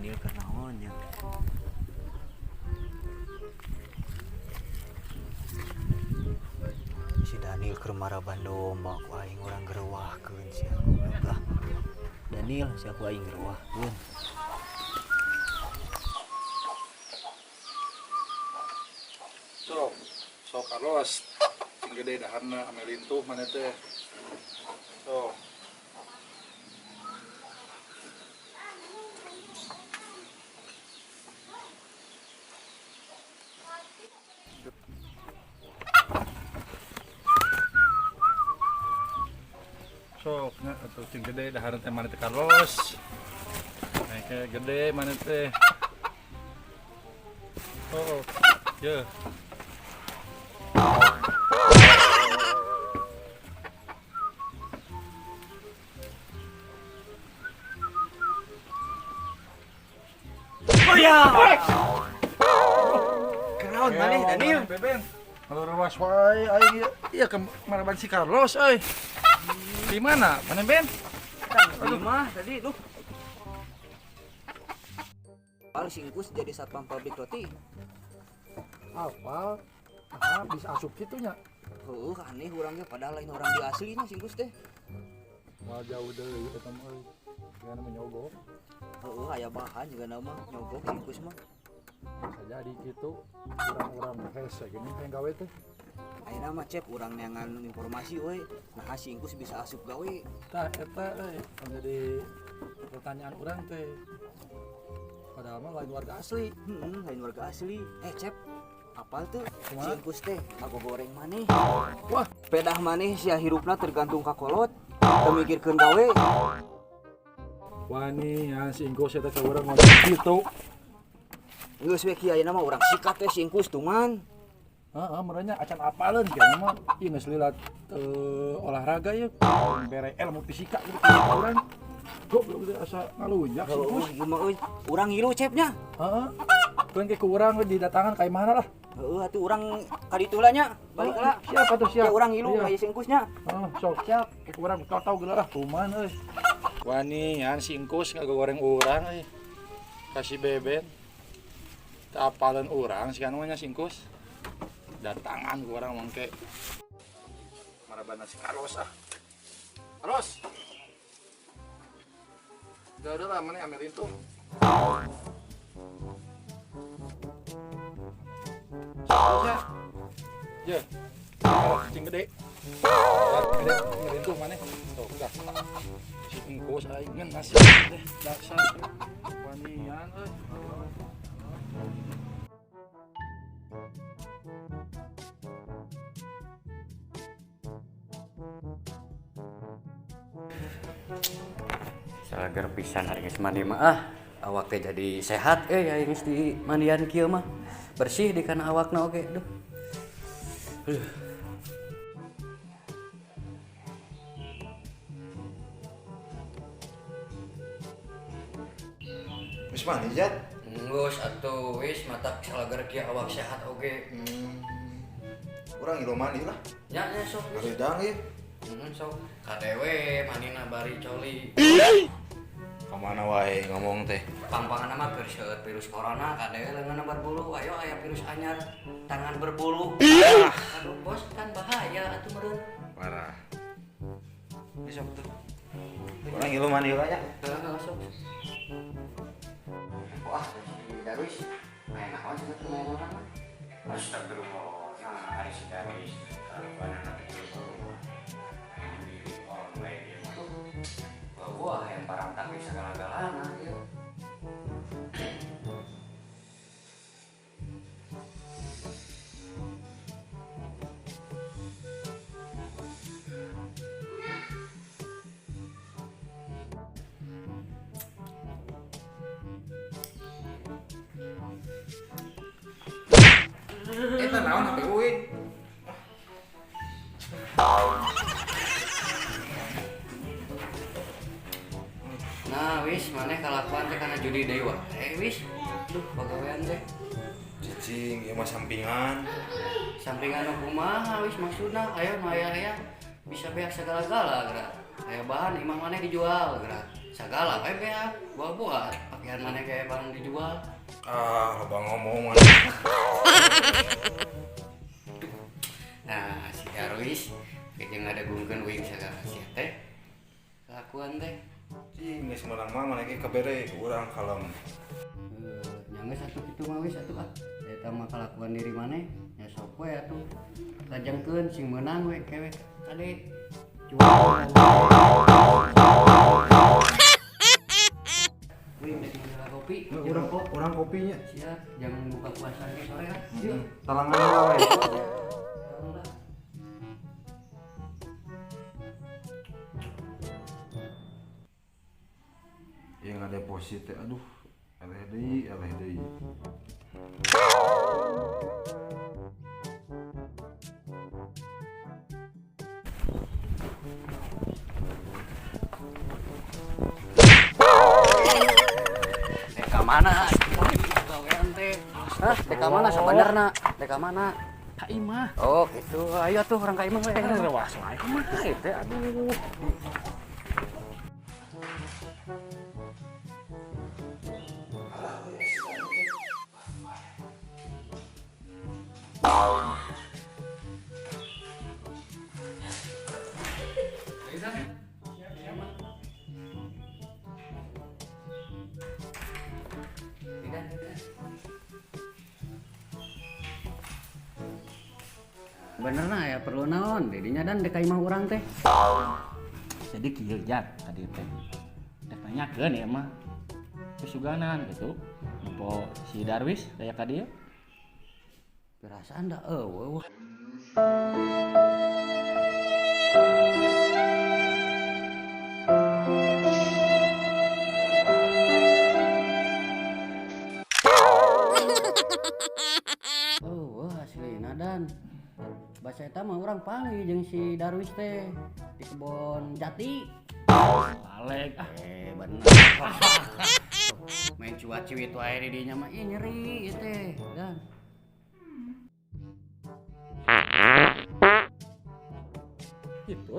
Daniel kenaonnya. Si Daniel keur maraban domba ku aing urang gerewahkeun si aku lah. Daniel si aku aing gerewahkeun. So Carlos sing gede daharna ame lintuh mana teh. So nya atuh sing gede daharna teh mana teh Carlos. Kayak gede mana teh. Oh, ya. Oh ya. Kenaon maneh Daniel? Beben. Kalau ruas wae aing ieu ke maraban si Carlos euy. Di mana? Mana Ben? Di mah tadi duh. Paling singkus jadi satpam pabrik roti. Apa? Ah, bisa asup kitunya. Heuh aneh urangnya padahal lain orang di aslinya singkus teh. Wah jauh deui eta mah euy. Gana menyogok. Heuh aya bahan juga nama nyogok singkus mah. Bisa jadi gitu. Urang-urang hese gini yang gawe teh. Ayeuna mah cep urang neangan informasi we. Nah singkus bisa asup gawe. Tah eta euy menjadi pertanyaan urang teh. Padahal mah lain warga asli. Lain warga asli. Cep apal tuh Kumaha? singkus teh aku goreng maneh. Wah, Pedah maneh sia hirupna tergantung ka kolot. Teu mikirkeun gawe. wani ya singkus eta ka urang ngomong kitu. Geus we kieu ayeuna mah urang sikat teh singkus tuman. Heeh, merenya acan apaleun kieu mah ieu geus lilat olahraga ye. Bere ilmu fisika gitu urang. Goblok teh asa ngalunjak singkus. Gimana euy? Urang ngilu cepnya. Heeh. Keun ke urang we didatangan ka imahna lah. Heuh atuh urang ka ditu lah nya. Balik lah. Siapa tuh siap? Ya urang ngilu Iya. aya singkusnya. Sok siap. Ke urang tahu geula kuman euy. Wani yan singkus ngagoreng urang euy. Kasih beben. Teu apaleun urang si anu nya singkus. Datangan ku urang mangke. Marabana si Carlos ah. Carlos. Udah lah mana ambil itu. Singkusnya. Ya. Cing gede. Gede ambil itu mana? Tuh, udah. Singkus aing ngan nasi teh dasar. Wanian euy. Salager pisan hari geus mandi mah awak teh jadi sehat ya geus di mandian kieu mah. Bersih di kana awakna oge duh. Wis mandi Jat? Geus atuh wis matak salager kieu awak sehat oge. Urang ilu mandi lah. Nya sok geus. Garidang ieu. Sok KDW manina bari coli. Kamana wae ngomong teh. Pangpangan mah keur seueur virus corona KDW leungeunna berbulu. Ayo aya virus anyar tangan berbulu. Aduh bos kan bahaya atuh meureun. Parah. Besok tuh. Urang ilu mandi lah ya. Heeh sok. Wah, si Darwis main naon sih tuh main orang mah? Astagfirullah. Nah, hari si Darwis kalaban anak kecil di online dia mah. Wah, yang barang tak bisa galak-galana ieu. Eta naon HP Uin? Nah, wis maneh kalakuan teh kana judi deui wae. Wis. Duh, pagawean teh. Cicing, ieu mah sampingan. Sampingan nu kumaha wis maksudna aya nu aya bisa beak segala-gala geura. Aya bahan imah maneh dijual geura. Segala we beak, buat pakaian mana kayak barang dijual. Bang ngomong Nah, si Darwis kayaknya ada gungkeun wing segala sia teh. Kelakuan teh. Cing geus menang mah mana ge kabere urang kalem. Nyangga satu kitu mah wis atuh ah. Eta mah kelakuan diri maneh nya sok we atuh. Lajengkeun sing meunang we kewek kade. Jual. Wih, minum kopi. Urang kopinya. Siap, jangan buka puasa ke sore kan. Yuk. Talangan we. Yang ada deposit teh aduh, eleh deui. Deka mana? Gawean teh. Hah, deka mana sabenerna? Deka mana? Ka imah. Oh, gitu. Ayo tuh orang ka imah we. Rewas wae kumaha teh aduh. Bener nah ya perlu naon didinya dan deka imah urang teh. Jadi kieu jak tadi teh. Dek nanyakeun ya mah. Kesuganan gitu. Empo si Darwis daya ka dieu. Perasaan da eueuh. Aslina dan bahasa eta mah urang panggil jeung si Darwis teh di kebon jati. Balik Bener. Main cuat-cuit wae di dinya mah nyeri ieu teh dan. Gitu.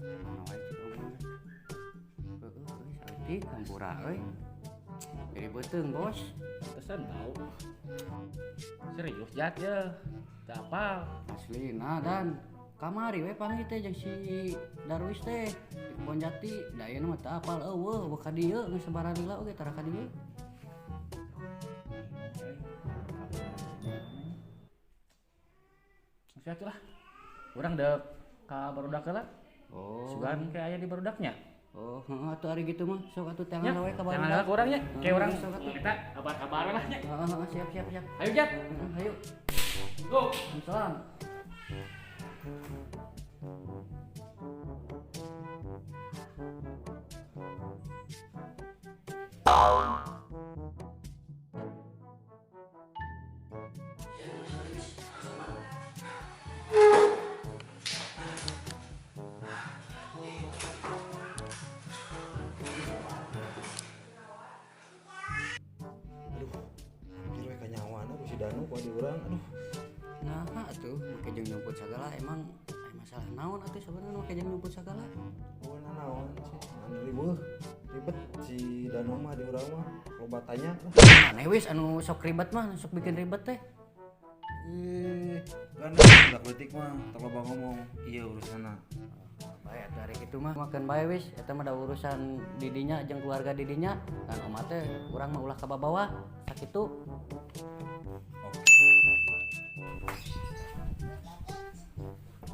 Mana wae cik omong. Saeutik kampura euy. Jadi beuteung bos. Pantesan tau. Serius jak ya. Teu apal. Aslina dan kamari we panggil teh jeung si Darwis teh di kebon jati. Da ieu mah teu apal eueuh ka dieu geus sabaralila oge tara ka dieu. Siap lah. Urang dek ka barudak heula. Oh. Sugan ke aya di barudaknya. Oh, heeh atuh ari kitu mah. Sok atuh Ya, tangan we ka jangan barudak. ada kurangnya. Kayak orang sok atuh. kita kabar-kabaran lah nya. Heeh, siap. Ayo Jak. Ayo. Go. Salam. Hampir we ka nyawana ku si Danu ku di urang aduh. Nah, atuh make jeung nyumput sagala emang masalah naon atuh sebenarnya make jeung nyumput sagala. Bukan naon sih, ribet si Danu mah di urang mah loba tanya. Maneh wis anu sok ribet mah, sok bikin ribet teh. Kan udah politik mah terloba ngomong iya urusanna. Bae dari kitu mah makan bae wis eta mah da urusan didinya jeung keluarga didinya dan omah teh urang mah ulah ka bawah sakitu.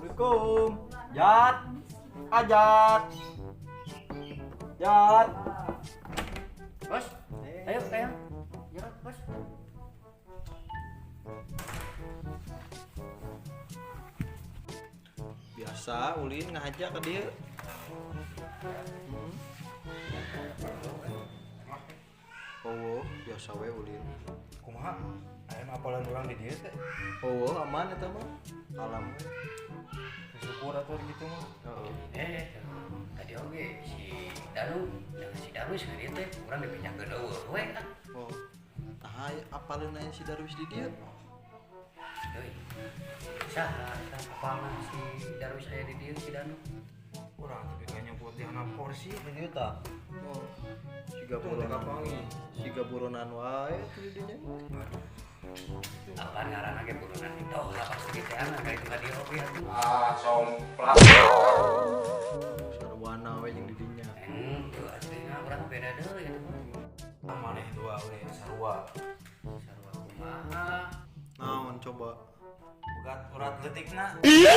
Assalamualaikum. Jat. Ajat. Jat. Bos, ayo tayang. Jerot, bos. Biasa ulin ngajak ke dia. Oh, biasa we ulin. Kumaha? Aya apalan urang di dieu teh. Oh, aman eta mah. Alam we. Syukur atuh gitu mah. Tadi oge si Danu jeung si Darwis ka dieu teh urang dipinjangkeun eueuh we kan. Oh. Tah apaleun aya si Darwis di dieu. Euy. Saha eta apalna si Darwis aya di dieu si Danu? Urang tapi kayaknya buat dia anak porsi. Ini tah. Oh, Siga tuh teh kapangi. Siga buronan wae tuh dinya. Apa ngaran lagi burunan itu apa segitu anak kayak itu dia oke ya. Somplak. Sarwana we jeung di dinya. Itu aslinya orang beda deh ya. Maneh dua we sarua. Sarua kumaha. Naon coba? Bugat urat leutikna. Ya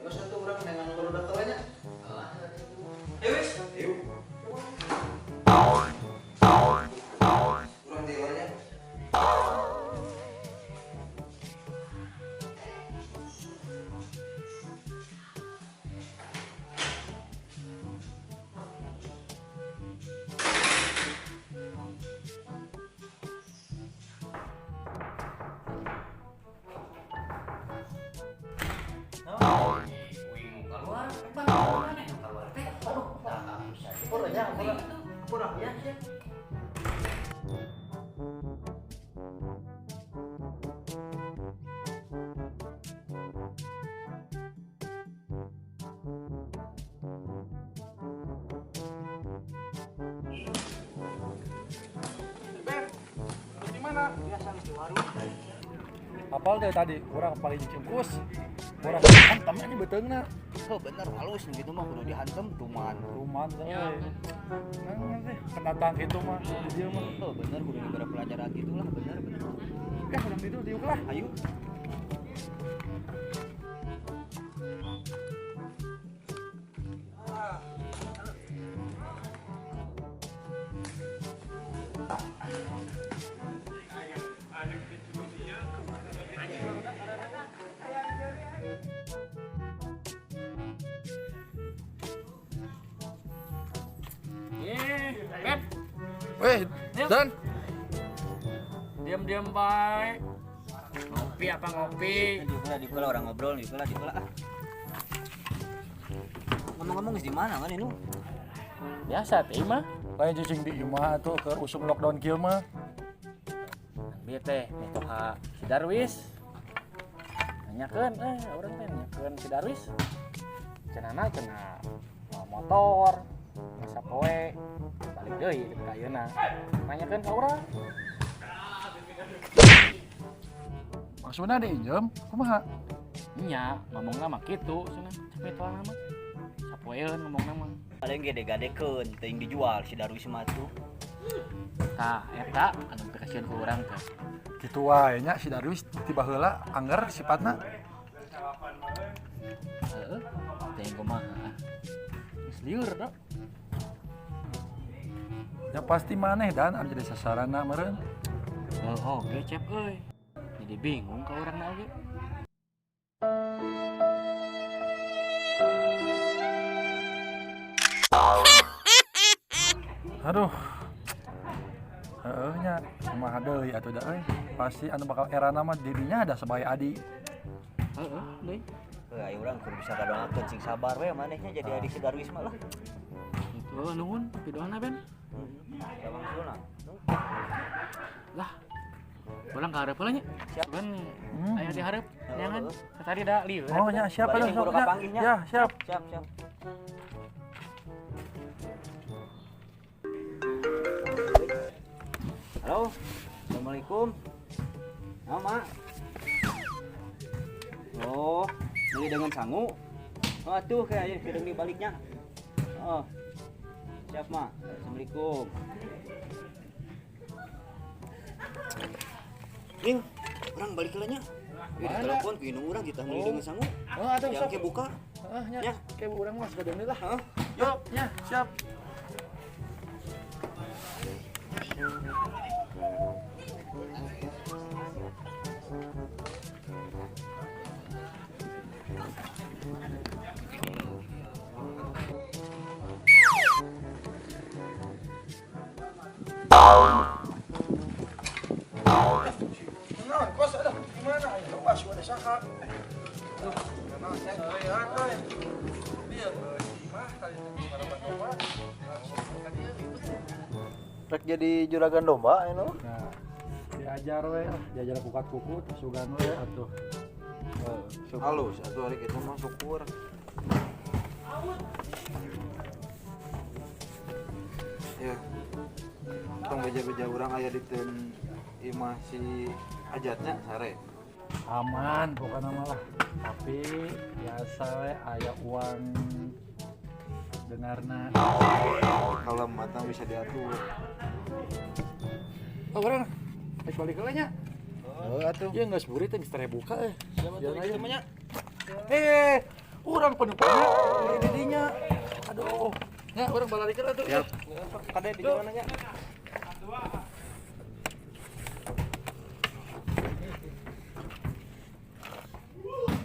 geus atuh urang dengan nomor datang nya. Wis. Yuk. Urang deulanya. Wing keluar, bang, mana yang keluar teh? Aduh, dah bisa. Puranya, pura ya, siap. Ben, di mana? Biasa di warung. Apal deh tadi, orang paling cengkus. Orang hantam ini beteungna. Oh bener halus gitu mah kudu dihantem tuman. Ruman teh. Nang teh pendatang kitu mah di dieu mah. Oh bener kudu diberi pelajaran gitulah bener. Urang ditu diuk lah. Ayo. Beb, Weh, Dan. diam-diam baik. Ngopi apa ngopi? Di kula orang ngobrol di kula ah. Ngomong-ngomong di mana kan ini? Biasa teh mah. Lain cicing di imah tuh ke usum lockdown kieu mah. Bieu teh metoha si Darwis. Nanyakeun urang teh nanyakeun si Darwis. Cenana cenah motor. Masa poe balik deui ka ayeuna. Nanyakeun ka urang. Maksudna diinjem kumaha? Nya ngomongna mah kitu cenah metoha mah. Sapoeun ngomongna mah. Paling gede-gadekeun teuing dijual si Darwis mah tuh. Tah eta anu dikasieun ku urang teh. Kitu wae nya si Darwis tiba heula angger sifatna. Heeh. Teh kumaha? Geus lieur da. Ya pasti maneh Dan anu jadi sasaranna meureun. Oh, oke cep euy. Jadi bingung ka urangna oge. Aduh. Heeh nya kumaha deui atuh da euy. Pasti anu bakal erana mah dirinya ada sebagai adi. Heeh, deui. Ayo urang kudu bisa kadongakeun sing sabar we manehnya jadi adik si Darwis mah lah. Itu nuhun, pidoana Ben. Bawang sulna. Lah. Pulang ka hareup heula nya. Siap. Ben aya di hareup. Nyangan. Tadi da lieur. Oh nya siap Balik atuh kudu sok nya. kapanggihnya. Ya, siap. Siap. Halo. Assalamualaikum. Nama. Oh, beli dengan sangu. Oh, tuh kayak sedang dibaliknya. Oh. Siap, Ma. Assalamualaikum. Ning, orang balik lah nya. Di telepon ke indung urang kita beli dengan sangu. Oh, atuh Yang sok. ke buka. Heeh nya. Ya. Kayak urang mah sudah deui lah. Heeh. Yuk, nya, siap. Nah, kos ada gimana? Ayo pas ada saha. Tuh, kenal saya euy. Dia di mah tadi para domba. Rek jadi juragan domba anu. Nah, diajar we, diajar kukat kuku, sugan we atuh. Halus atuh ari kitu mah syukur. Ya. Tong beja-beja urang aya di ten imah si Ajatnya sare. Aman pokoknya malah. Tapi biasa we aya uang dengarna. Kalau mata bisa diatur. Oh, orang. Balik heula nya. Oh, atuh. Ya geus buri teh geus tere buka Siapa tuh aya. namanya? Urang penumpangnya di didinya. Aduh. Ya, urang balarikeun atuh. Siap. Kade di mana nya?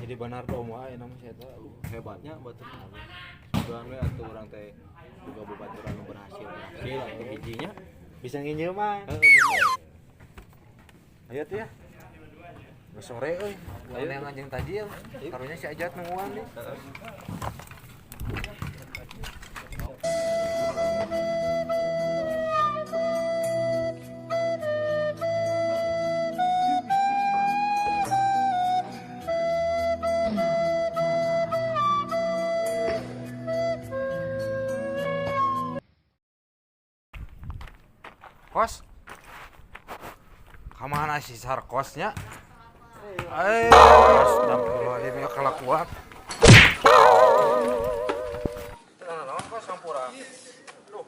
Jadi Banardo mah nama saya tahu. Hebatnya batu. Tuan we atuh urang teh juga babaturan nu berhasil atuh bijinya bisa nginjeuman. Ayo tuh ya. Udah sore euy. Lain yang anjing tadi ya. Karunya si Ajat nungguan nih. Kos. Kamana si sarkosnya? Astagfirullahaladzim ya kelakuan. Tenang kos sampurang. Duh.